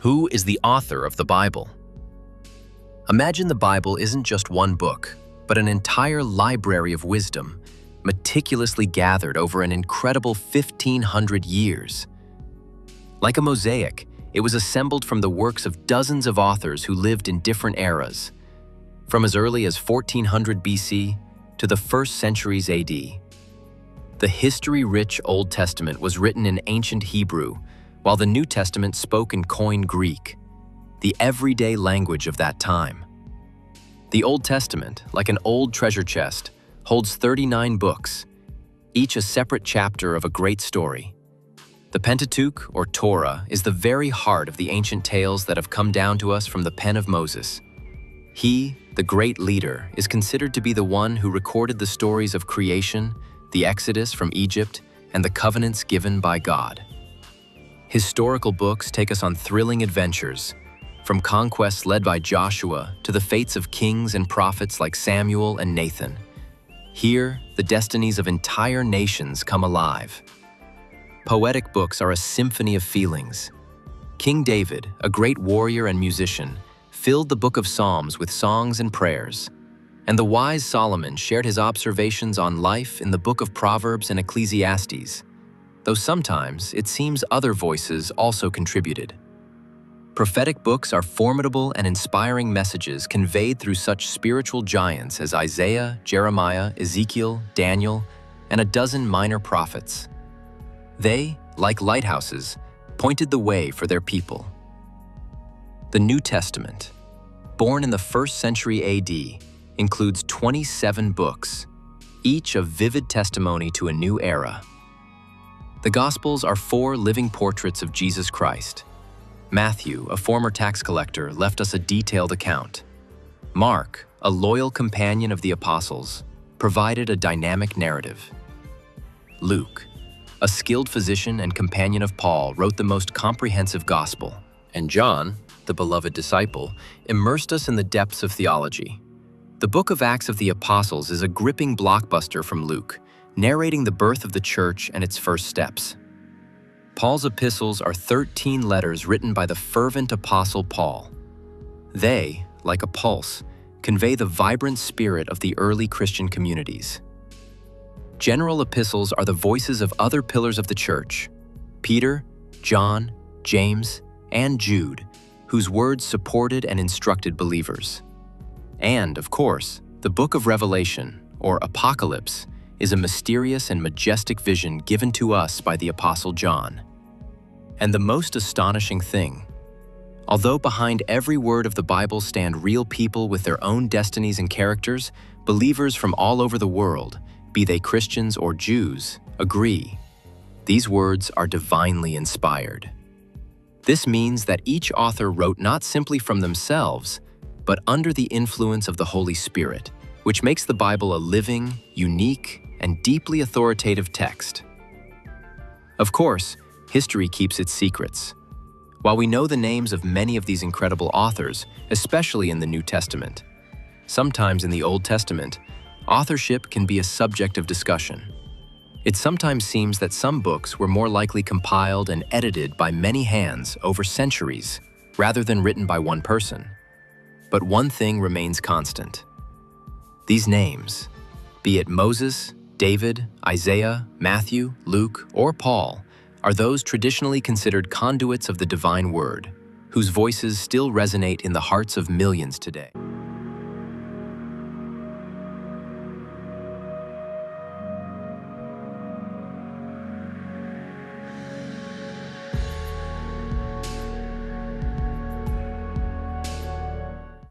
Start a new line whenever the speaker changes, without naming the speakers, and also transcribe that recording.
Who is the author of the Bible? Imagine the Bible isn't just one book, but an entire library of wisdom, meticulously gathered over an incredible 1,500 years. Like a mosaic, it was assembled from the works of dozens of authors who lived in different eras, from as early as 1400 BC to the first centuries AD. The history-rich Old Testament was written in ancient Hebrew, while the New Testament spoke in Koine Greek, the everyday language of that time. The Old Testament, like an old treasure chest, holds 39 books, each a separate chapter of a great story. The Pentateuch, or Torah, is the very heart of the ancient tales that have come down to us from the pen of Moses. He, the great leader, is considered to be the one who recorded the stories of creation, the Exodus from Egypt, and the covenants given by God. Historical books take us on thrilling adventures, from conquests led by Joshua to the fates of kings and prophets like Samuel and Nathan. Here, the destinies of entire nations come alive. Poetic books are a symphony of feelings. King David, a great warrior and musician, filled the book of Psalms with songs and prayers. And the wise Solomon shared his observations on life in the book of Proverbs and Ecclesiastes, though sometimes it seems other voices also contributed. Prophetic books are formidable and inspiring messages conveyed through such spiritual giants as Isaiah, Jeremiah, Ezekiel, Daniel, and a dozen minor prophets. They, like lighthouses, pointed the way for their people. The New Testament, born in the 1st century AD, includes 27 books, each a vivid testimony to a new era. The Gospels are 4 living portraits of Jesus Christ. Matthew, a former tax collector, left us a detailed account. Mark, a loyal companion of the apostles, provided a dynamic narrative. Luke, a skilled physician and companion of Paul, wrote the most comprehensive gospel. And John, the beloved disciple, immersed us in the depths of theology. The book of Acts of the Apostles is a gripping blockbuster from Luke, narrating the birth of the church and its first steps. Paul's epistles are 13 letters written by the fervent apostle Paul. They, like a pulse, convey the vibrant spirit of the early Christian communities. General epistles are the voices of other pillars of the church: Peter, John, James, and Jude, whose words supported and instructed believers. And, of course, the book of Revelation, or Apocalypse, is a mysterious and majestic vision given to us by the Apostle John. And the most astonishing thing, although behind every word of the Bible stand real people with their own destinies and characters, believers from all over the world, be they Christians or Jews, agree. These words are divinely inspired. This means that each author wrote not simply from themselves, but under the influence of the Holy Spirit, which makes the Bible a living, unique, and deeply authoritative text. Of course, history keeps its secrets. While we know the names of many of these incredible authors, especially in the New Testament, sometimes in the Old Testament, authorship can be a subject of discussion. It sometimes seems that some books were more likely compiled and edited by many hands over centuries, rather than written by one person. But one thing remains constant. These names, be it Moses, David, Isaiah, Matthew, Luke, or Paul, are those traditionally considered conduits of the divine word, whose voices still resonate in the hearts of millions today.